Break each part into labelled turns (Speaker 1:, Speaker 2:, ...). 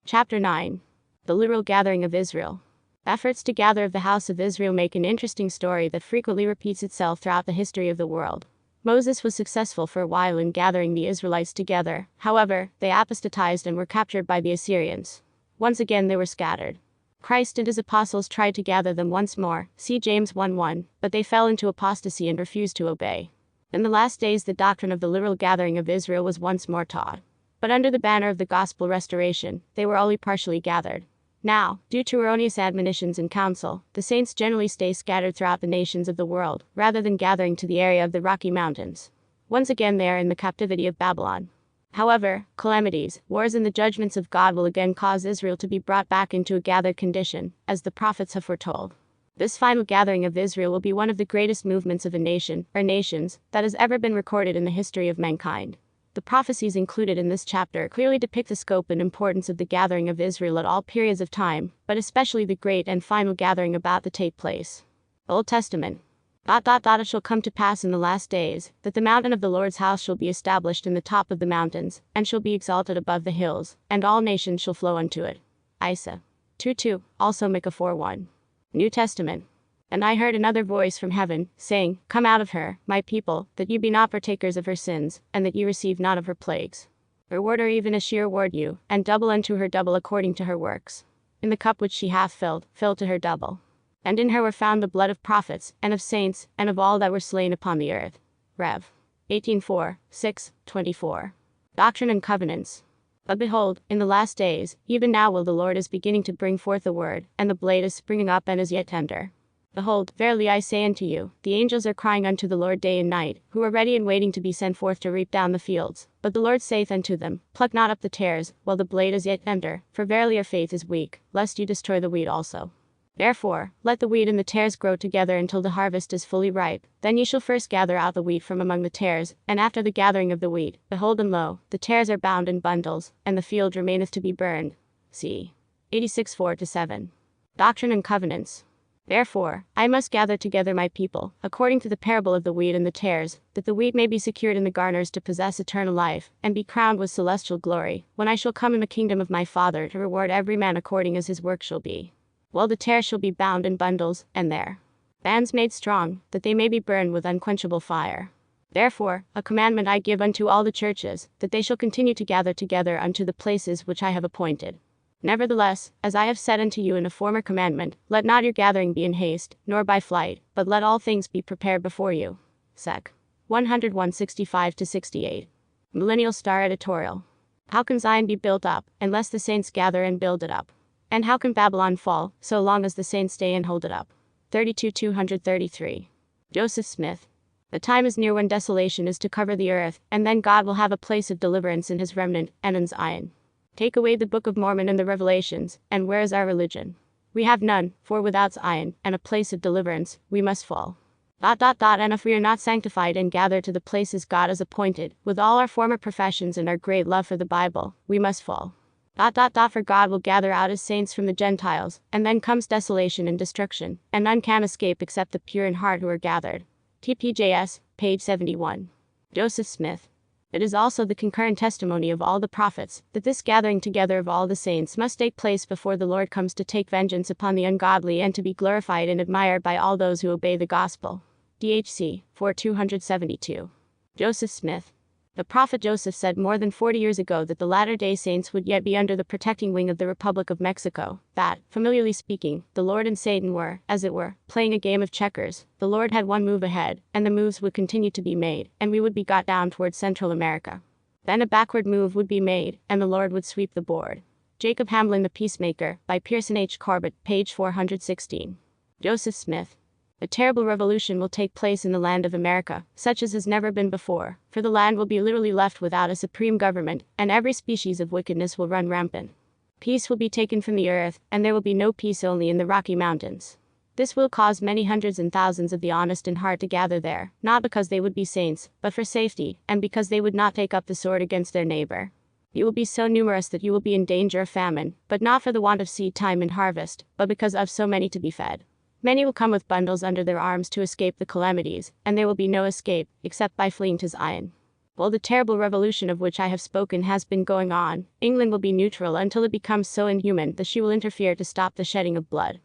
Speaker 1: Chapter 9. The literal gathering of Israel. Efforts to gather of the house of Israel make an interesting story that frequently repeats itself throughout the history of the world. Moses was successful for a while in gathering the Israelites together, however, they apostatized and were captured by the Assyrians. Once again they were scattered. Christ and his apostles tried to gather them once more, see James 1:1, but they fell into apostasy and refused to obey. In the last days the doctrine of the literal gathering of Israel was once more taught. But under the banner of the gospel restoration, they were only partially gathered. Now, due to erroneous admonitions and counsel, the saints generally stay scattered throughout the nations of the world, rather than gathering to the area of the Rocky Mountains. Once again they are in the captivity of Babylon. However, calamities, wars and the judgments of God will again cause Israel to be brought back into a gathered condition, as the prophets have foretold. This final gathering of Israel will be one of the greatest movements of a nation, or nations, that has ever been recorded in the history of mankind. The prophecies included in this chapter clearly depict the scope and importance of the gathering of Israel at all periods of time, but especially the great and final gathering about to take place. Old Testament. It shall come to pass in the last days, that the mountain of the Lord's house shall be established in the top of the mountains, and shall be exalted above the hills, and all nations shall flow unto it. Isa. 2:2, also Micah 4:1. New Testament. And I heard another voice from heaven, saying, Come out of her, my people, that ye be not partakers of her sins, and that ye receive not of her plagues. Reward her even as she reward you, and double unto her double according to her works. In the cup which she hath filled, fill to her double. And in her were found the blood of prophets, and of saints, and of all that were slain upon the earth. Rev. 18:4, 6, 24. Doctrine and Covenants. But behold, in the last days, even now will the Lord is beginning to bring forth a word, and the blade is springing up and is yet tender. Behold, verily I say unto you, the angels are crying unto the Lord day and night, who are ready and waiting to be sent forth to reap down the fields. But the Lord saith unto them, Pluck not up the tares, while the blade is yet tender, for verily your faith is weak, lest you destroy the wheat also. Therefore, let the wheat and the tares grow together until the harvest is fully ripe. Then ye shall first gather out the wheat from among the tares, and after the gathering of the wheat, behold and lo, the tares are bound in bundles, and the field remaineth to be burned. See 86:4-7. Doctrine and Covenants. Therefore, I must gather together my people, according to the parable of the wheat and the tares, that the wheat may be secured in the garners to possess eternal life, and be crowned with celestial glory, when I shall come in the kingdom of my Father to reward every man according as his work shall be. While the tares shall be bound in bundles, and their bands made strong, that they may be burned with unquenchable fire. Therefore, a commandment I give unto all the churches, that they shall continue to gather together unto the places which I have appointed. Nevertheless, as I have said unto you in a former commandment, let not your gathering be in haste, nor by flight, but let all things be prepared before you. Sec. 101:65-68. Millennial Star Editorial. How can Zion be built up, unless the saints gather and build it up? And how can Babylon fall, so long as the saints stay and hold it up? 32:233. Joseph Smith. The time is near when desolation is to cover the earth, and then God will have a place of deliverance in his remnant, and in Zion. Take away the Book of Mormon and the Revelations, and where is our religion? We have none, for without Zion, and a place of deliverance, we must fall. And if we are not sanctified and gather to the places God has appointed, with all our former professions and our great love for the Bible, we must fall. For God will gather out his saints from the Gentiles, and then comes desolation and destruction, and none can escape except the pure in heart who are gathered. TPJS, page 71. Joseph Smith. It is also the concurrent testimony of all the prophets, that this gathering together of all the saints must take place before the Lord comes to take vengeance upon the ungodly and to be glorified and admired by all those who obey the gospel. DHC 4272. Joseph Smith. The prophet Joseph said more than 40 years ago that the latter-day saints would yet be under the protecting wing of the Republic of Mexico, that, familiarly speaking, the Lord and Satan were, as it were, playing a game of checkers. The Lord had one move ahead, and the moves would continue to be made, and we would be got down towards Central America. Then a backward move would be made, and the Lord would sweep the board. Jacob Hamlin the Peacemaker, by Pearson H. Corbett, page 416. Joseph Smith. A terrible revolution will take place in the land of America, such as has never been before, for the land will be literally left without a supreme government, and every species of wickedness will run rampant. Peace will be taken from the earth, and there will be no peace only in the Rocky Mountains. This will cause many hundreds and thousands of the honest in heart to gather there, not because they would be saints, but for safety, and because they would not take up the sword against their neighbor. You will be so numerous that you will be in danger of famine, but not for the want of seed time and harvest, but because of so many to be fed. Many will come with bundles under their arms to escape the calamities, and there will be no escape, except by fleeing to Zion. While the terrible revolution of which I have spoken has been going on, England will be neutral until it becomes so inhuman that she will interfere to stop the shedding of blood.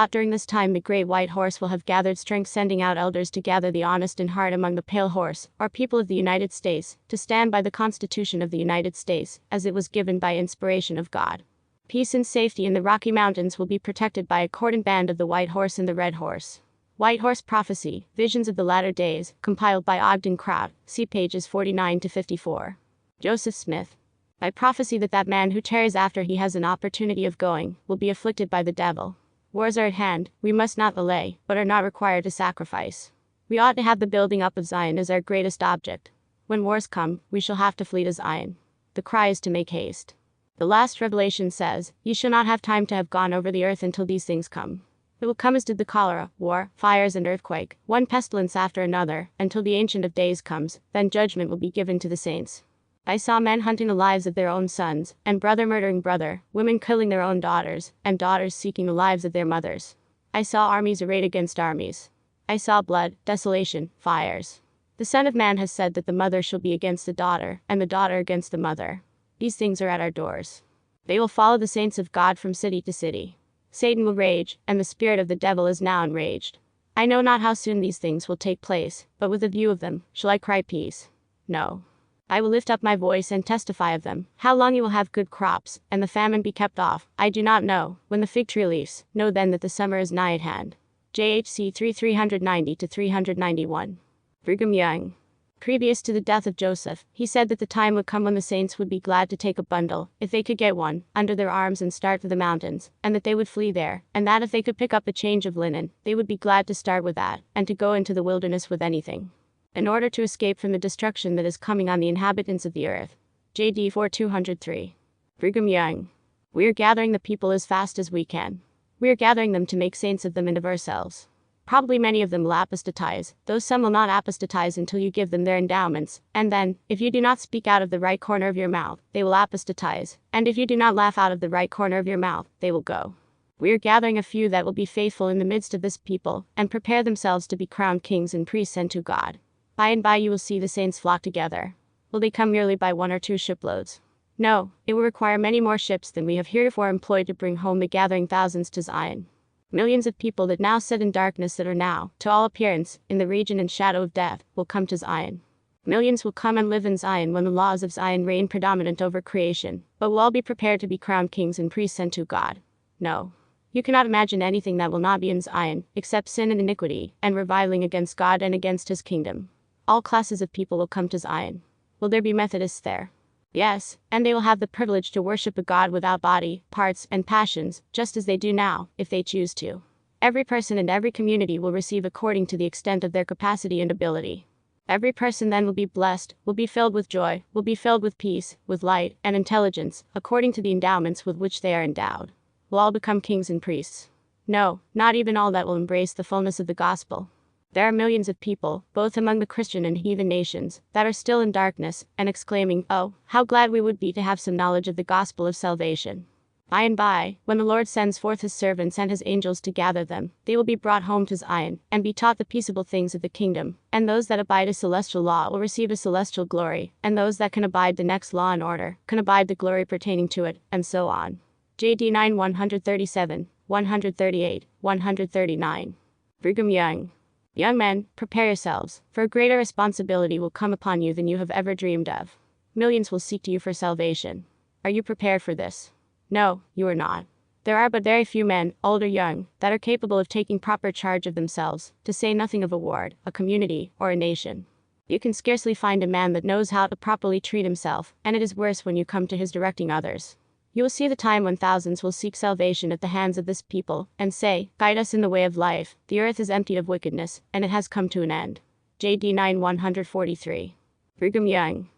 Speaker 1: During this time the great white horse will have gathered strength, sending out elders to gather the honest in heart among the pale horse, or people of the United States, to stand by the Constitution of the United States, as it was given by inspiration of God. Peace and safety in the Rocky Mountains will be protected by a cordon band of the white horse and the red horse. White Horse Prophecy, Visions of the Latter Days, compiled by Ogden Kraut, see pages 49 to 54. Joseph Smith. I prophesy that man who tarries after he has an opportunity of going, will be afflicted by the devil. Wars are at hand, we must not delay, but are not required to sacrifice. We ought to have the building up of Zion as our greatest object. When wars come, we shall have to flee to Zion. The cry is to make haste. The last revelation says, "Ye shall not have time to have gone over the earth until these things come." It will come as did the cholera, war, fires and earthquake, one pestilence after another, until the Ancient of Days comes, then judgment will be given to the saints. I saw men hunting the lives of their own sons, and brother murdering brother, women killing their own daughters, and daughters seeking the lives of their mothers. I saw armies arrayed against armies. I saw blood, desolation, fires. The Son of Man has said that the mother shall be against the daughter, and the daughter against the mother. These things are at our doors. They will follow the saints of God from city to city. Satan will rage, and the spirit of the devil is now enraged. I know not how soon these things will take place, but with a view of them, shall I cry peace? No. I will lift up my voice and testify of them. How long you will have good crops, and the famine be kept off, I do not know. When the fig tree leaves, know then that the summer is nigh at hand. JHC 390 to 391. Brigham Young. Previous to the death of Joseph, he said that the time would come when the saints would be glad to take a bundle, if they could get one, under their arms and start for the mountains, and that they would flee there, and that if they could pick up a change of linen, they would be glad to start with that, and to go into the wilderness with anything, in order to escape from the destruction that is coming on the inhabitants of the earth. JD 4203. Brigham Young. We are gathering the people as fast as we can. We are gathering them to make saints of them and of ourselves. Probably many of them will apostatize, though some will not apostatize until you give them their endowments, and then, if you do not speak out of the right corner of your mouth, they will apostatize, and if you do not laugh out of the right corner of your mouth, they will go. We are gathering a few that will be faithful in the midst of this people, and prepare themselves to be crowned kings and priests unto God. By and by you will see the saints flock together. Will they come merely by 1 or 2 shiploads? No, it will require many more ships than we have heretofore employed to bring home the gathering thousands to Zion. Millions of people that now sit in darkness, that are now, to all appearance, in the region and shadow of death, will come to Zion. Millions will come and live in Zion when the laws of Zion reign predominant over creation, but will all be prepared to be crowned kings and priests unto God. No. You cannot imagine anything that will not be in Zion, except sin and iniquity, and reviling against God and against his kingdom. All classes of people will come to Zion. Will there be Methodists there? Yes, and they will have the privilege to worship a God without body, parts, and passions, just as they do now, if they choose to. Every person and every community will receive according to the extent of their capacity and ability. Every person then will be blessed, will be filled with joy, will be filled with peace, with light, and intelligence, according to the endowments with which they are endowed. Will all become kings and priests? No, not even all that will embrace the fullness of the gospel. There are millions of people, both among the Christian and heathen nations, that are still in darkness, and exclaiming, "Oh, how glad we would be to have some knowledge of the gospel of salvation." By and by, when the Lord sends forth his servants and his angels to gather them, they will be brought home to Zion, and be taught the peaceable things of the kingdom, and those that abide a celestial law will receive a celestial glory, and those that can abide the next law and order, can abide the glory pertaining to it, and so on. JD 9 137, 138, 139. Brigham Young. Young men, prepare yourselves, for a greater responsibility will come upon you than you have ever dreamed of. Millions will seek to you for salvation. Are you prepared for this? No, you are not. There are but very few men, old or young, that are capable of taking proper charge of themselves, to say nothing of a ward, a community, or a nation. You can scarcely find a man that knows how to properly treat himself, and it is worse when you come to his directing others. You will see the time when thousands will seek salvation at the hands of this people, and say, "Guide us in the way of life, the earth is emptied of wickedness, and it has come to an end." JD 9 143. Brigham Young.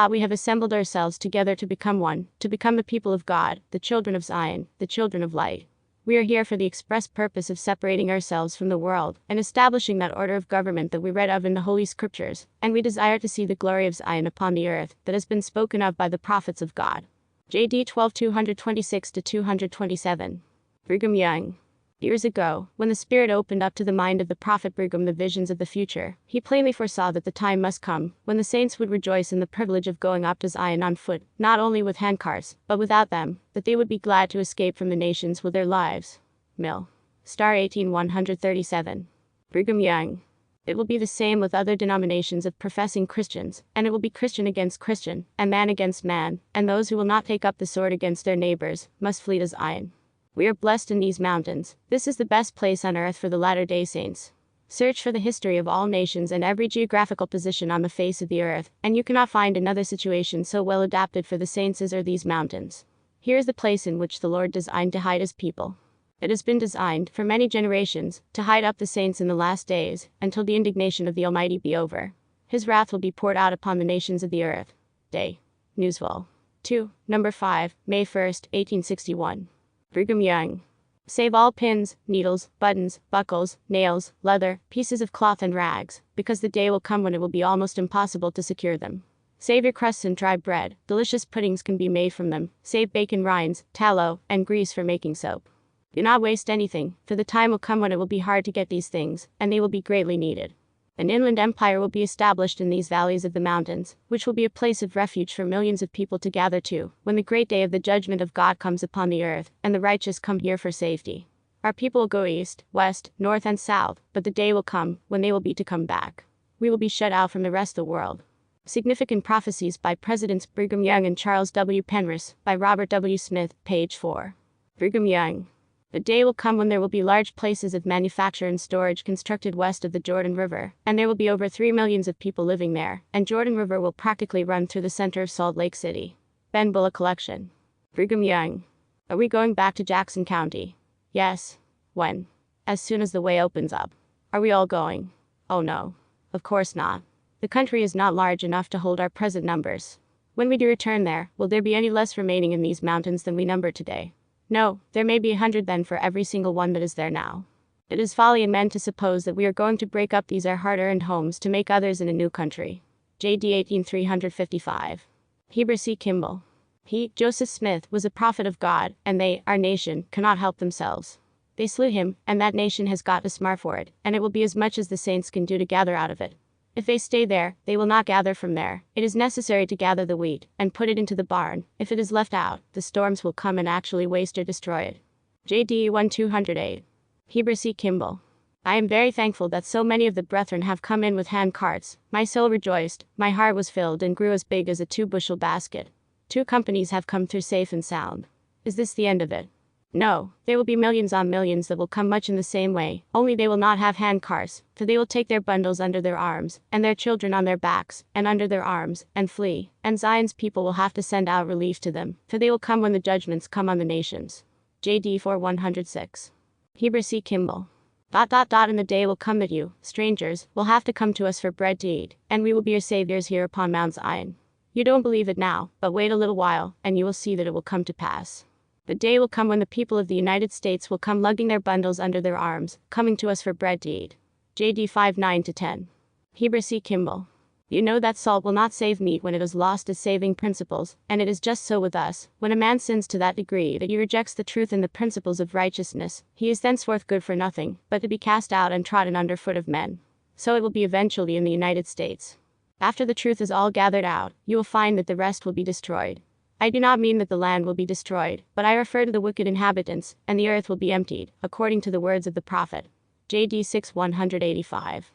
Speaker 1: We have assembled ourselves together to become one, to become the people of God, the children of Zion, the children of light. We are here for the express purpose of separating ourselves from the world, and establishing that order of government that we read of in the Holy Scriptures, and we desire to see the glory of Zion upon the earth, that has been spoken of by the prophets of God. JD 12 226 to 227. Brigham Young. Years ago, when the Spirit opened up to the mind of the prophet Brigham the visions of the future, he plainly foresaw that the time must come when the saints would rejoice in the privilege of going up to Zion on foot, not only with handcars, but without them, that they would be glad to escape from the nations with their lives. Mill. Star 18137. Brigham Young. It will be the same with other denominations of professing Christians, and it will be Christian against Christian, and man against man, and those who will not take up the sword against their neighbors must flee to Zion. We are blessed in these mountains. This is the best place on earth for the latter-day saints. Search for the history of all nations and every geographical position on the face of the earth, and you cannot find another situation so well adapted for the saints as are these mountains. Here is the place in which the Lord designed to hide his people. It has been designed, for many generations, to hide up the saints in the last days, until the indignation of the Almighty be over. His wrath will be poured out upon the nations of the earth. Day. Newswell. 2. Number 5, May 1st, 1861. Brigham Young. Save all pins, needles, buttons, buckles, nails, leather, pieces of cloth and rags, because the day will come when it will be almost impossible to secure them. Save your crusts and dry bread, delicious puddings can be made from them. Save bacon rinds, tallow, and grease for making soap. Do not waste anything, for the time will come when it will be hard to get these things, and they will be greatly needed. An inland empire will be established in these valleys of the mountains, which will be a place of refuge for millions of people to gather to, when the great day of the judgment of God comes upon the earth, and the righteous come here for safety. Our people will go east, west, north, and south, but the day will come when they will be to come back. We will be shut out from the rest of the world. Significant Prophecies by Presidents Brigham Young and Charles W. Penrose, by Robert W. Smith, page 4. Brigham Young. The day will come when there will be large places of manufacture and storage constructed west of the Jordan River, and there will be over 3 millions of people living there, and Jordan River will practically run through the center of Salt Lake City. Ben Bullock Collection. Brigham Young. Are we going back to Jackson County? Yes. When? As soon as the way opens up. Are we all going? Oh no. Of course not. The country is not large enough to hold our present numbers. When we do return there, will there be any less remaining in these mountains than we number today? No, there may be 100 then for every single one that is there now. It is folly in men to suppose that we are going to break up these our hard-earned homes to make others in a new country. J.D. 18355. Heber C. Kimball. He, Joseph Smith, was a prophet of God, and they, our nation, cannot help themselves. They slew him, and that nation has got to smart for it, and it will be as much as the saints can do to gather out of it. If they stay there, they will not gather from there. It is necessary to gather the wheat, and put it into the barn. If it is left out, the storms will come and actually waste or destroy it. J.D. 1208. Heber C. Kimball. I am very thankful that so many of the brethren have come in with hand carts. My soul rejoiced, my heart was filled and grew as big as a 2-bushel basket. 2 companies have come through safe and sound. Is this the end of it? No, there will be millions on millions that will come much in the same way, only they will not have hand cars, for they will take their bundles under their arms, and their children on their backs, and under their arms, and flee, and Zion's people will have to send out relief to them, for they will come when the judgments come on the nations. J.D. 4106. Heber C. Kimball. And the day will come that you, strangers, will have to come to us for bread to eat, and we will be your saviors here upon Mount Zion. You don't believe it now, but wait a little while, and you will see that it will come to pass. The day will come when the people of the United States will come lugging their bundles under their arms, coming to us for bread to eat. J.D. 59-10. Heber C. Kimball. You know that salt will not save meat when it has lost its saving principles, and it is just so with us. When a man sins to that degree that he rejects the truth and the principles of righteousness, he is thenceforth good for nothing, but to be cast out and trodden under foot of men. So it will be eventually in the United States. After the truth is all gathered out, you will find that the rest will be destroyed. I do not mean that the land will be destroyed, but I refer to the wicked inhabitants, and the earth will be emptied, according to the words of the prophet. J.D. 6-185.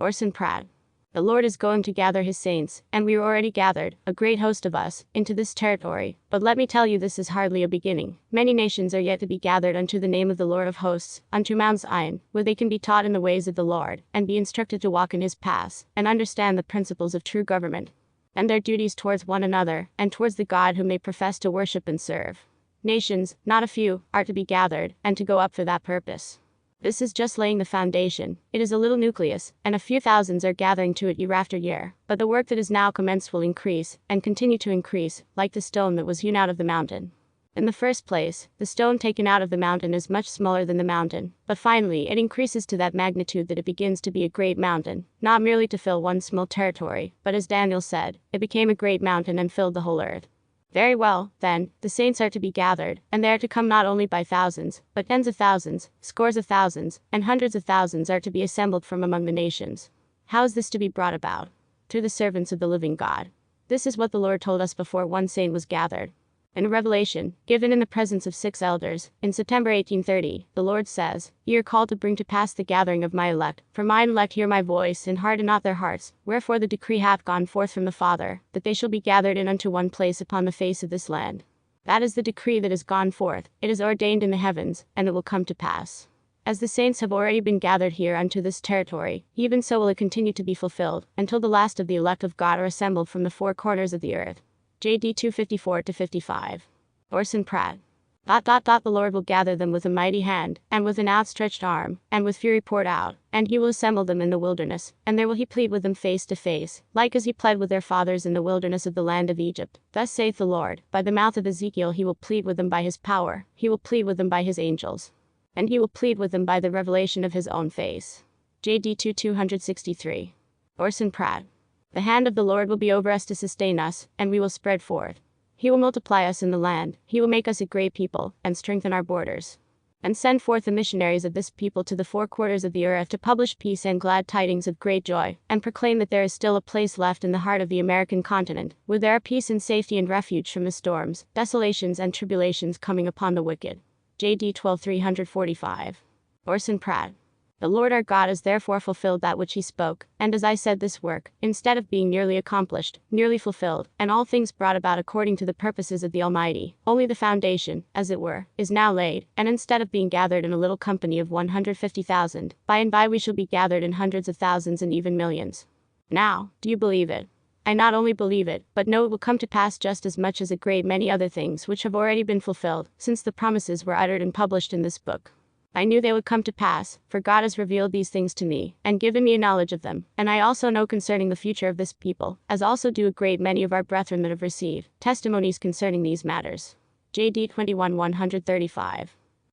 Speaker 1: Orson Pratt. The Lord is going to gather his saints, and we are already gathered, a great host of us, into this territory, but let me tell you this is hardly a beginning. Many nations are yet to be gathered unto the name of the Lord of hosts, unto Mount Zion, where they can be taught in the ways of the Lord, and be instructed to walk in his paths, and understand the principles of true government, and their duties towards one another, and towards the God whom they profess to worship and serve. Nations, not a few, are to be gathered, and to go up for that purpose. This is just laying the foundation. It is a little nucleus, and a few thousands are gathering to it year after year, but the work that is now commenced will increase, and continue to increase, like the stone that was hewn out of the mountain. In the first place, the stone taken out of the mountain is much smaller than the mountain, but finally it increases to that magnitude that it begins to be a great mountain, not merely to fill one small territory, but as Daniel said, it became a great mountain and filled the whole earth. Very well, then, the saints are to be gathered, and they are to come not only by thousands, but tens of thousands, scores of thousands, and hundreds of thousands are to be assembled from among the nations. How is this to be brought about? Through the servants of the living God. This is what the Lord told us before one saint was gathered. In a revelation, given in the presence of 6 elders, in September 1830, the Lord says, "Ye are called to bring to pass the gathering of my elect, for mine elect hear my voice, and harden not their hearts, wherefore the decree hath gone forth from the Father, that they shall be gathered in unto one place upon the face of this land." That is the decree that is gone forth, it is ordained in the heavens, and it will come to pass. As the saints have already been gathered here unto this territory, even so will it continue to be fulfilled, until the last of the elect of God are assembled from the 4 corners of the earth. JD 254-55. Orson Pratt. The Lord will gather them with a mighty hand, and with an outstretched arm, and with fury poured out, and he will assemble them in the wilderness, and there will he plead with them face to face, like as he pled with their fathers in the wilderness of the land of Egypt. Thus saith the Lord, by the mouth of Ezekiel he will plead with them by his power, he will plead with them by his angels, and he will plead with them by the revelation of his own face. JD 263. Orson Pratt. The hand of the Lord will be over us to sustain us, and we will spread forth. He will multiply us in the land, he will make us a great people, and strengthen our borders. And send forth the missionaries of this people to the 4 quarters of the earth to publish peace and glad tidings of great joy, and proclaim that there is still a place left in the heart of the American continent, where there are peace and safety and refuge from the storms, desolations and tribulations coming upon the wicked. JD 12345. Orson Pratt. The Lord our God has therefore fulfilled that which he spoke, and as I said, this work, instead of being nearly accomplished, nearly fulfilled, and all things brought about according to the purposes of the Almighty, only the foundation, as it were, is now laid, and instead of being gathered in a little company of 150,000, by and by we shall be gathered in hundreds of thousands and even millions. Now, do you believe it? I not only believe it, but know it will come to pass just as much as a great many other things which have already been fulfilled, since the promises were uttered and published in this book. I knew they would come to pass, for God has revealed these things to me, and given me a knowledge of them, and I also know concerning the future of this people, as also do a great many of our brethren that have received testimonies concerning these matters. JD 21-135.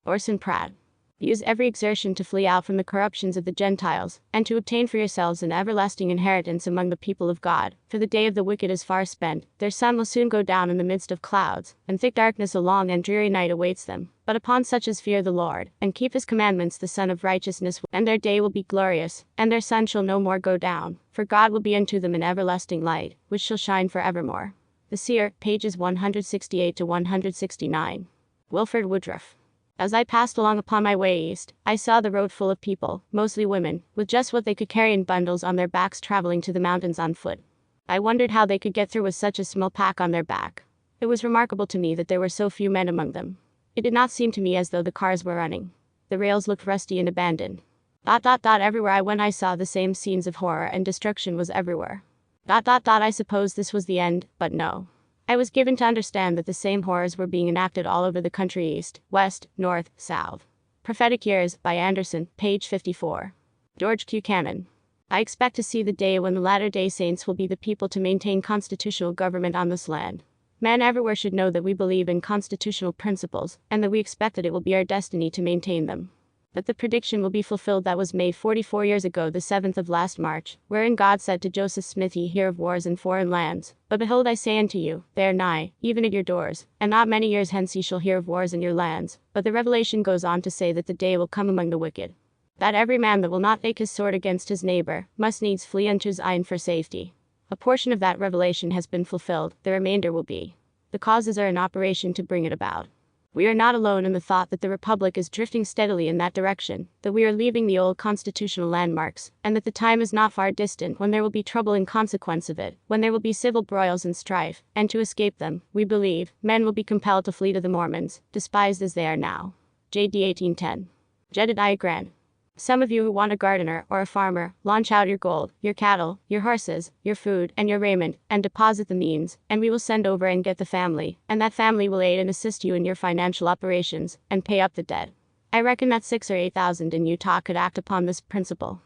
Speaker 1: Orson Pratt. Use every exertion to flee out from the corruptions of the Gentiles, and to obtain for yourselves an everlasting inheritance among the people of God, for the day of the wicked is far spent, their sun will soon go down in the midst of clouds, and thick darkness a long and dreary night awaits them. But upon such as fear the Lord, and keep his commandments, the Sun of Righteousness, and their day will be glorious, and their sun shall no more go down, for God will be unto them an everlasting light, which shall shine for evermore. The Seer, pages 168-169. Wilford Woodruff. As I passed along upon my way east, I saw the road full of people, mostly women, with just what they could carry in bundles on their backs traveling to the mountains on foot. I wondered how they could get through with such a small pack on their back. It was remarkable to me that there were so few men among them. It did not seem to me as though the cars were running. The rails looked rusty and abandoned. Everywhere I went I saw the same scenes of horror, and destruction was everywhere. I suppose this was the end, but no. I was given to understand that the same horrors were being enacted all over the country, east, west, north, south. Prophetic Years, by Anderson, page 54. George Q. Cannon. I expect to see the day when the latter-day saints will be the people to maintain constitutional government on this land. Men everywhere should know that we believe in constitutional principles, and that we expect that it will be our destiny to maintain them. That the prediction will be fulfilled that was made 44 years ago, the 7th of last March, wherein God said to Joseph Smith, Ye hear of wars in foreign lands, but behold I say unto you, they are nigh, even at your doors, and not many years hence ye shall hear of wars in your lands. But the revelation goes on to say that the day will come among the wicked, that every man that will not take his sword against his neighbor, must needs flee unto his iron for safety. A portion of that revelation has been fulfilled, the remainder will be. The causes are in operation to bring it about. We are not alone in the thought that the Republic is drifting steadily in that direction, that we are leaving the old constitutional landmarks, and that the time is not far distant when there will be trouble in consequence of it, when there will be civil broils and strife, and to escape them, we believe, men will be compelled to flee to the Mormons, despised as they are now. JD 1810. Jedediah Grant. Some of you who want a gardener or a farmer, launch out your gold, your cattle, your horses, your food, and your raiment, and deposit the means, and we will send over and get the family, and that family will aid and assist you in your financial operations, and pay up the debt. I reckon that 6 or 8,000 in Utah could act upon this principle.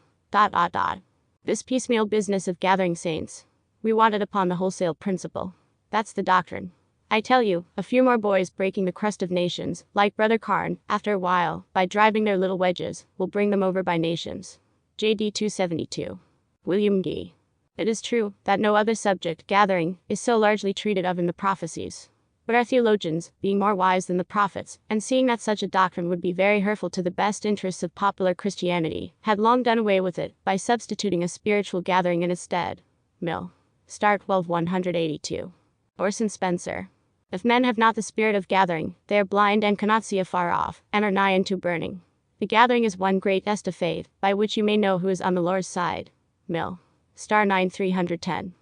Speaker 1: This piecemeal business of gathering saints. We want it upon the wholesale principle. That's the doctrine. I tell you, a few more boys breaking the crust of nations, like Brother Karn, after a while, by driving their little wedges, will bring them over by nations. JD 272. William Gee. It is true that no other subject, gathering, is so largely treated of in the prophecies. But our theologians, being more wise than the prophets, and seeing that such a doctrine would be very hurtful to the best interests of popular Christianity, had long done away with it, by substituting a spiritual gathering in its stead. Mill. Star 12-182. Orson Spencer. If men have not the spirit of gathering, they are blind and cannot see afar off, and are nigh unto burning. The gathering is one great test of faith, by which you may know who is on the Lord's side. Mill. Star 9-310.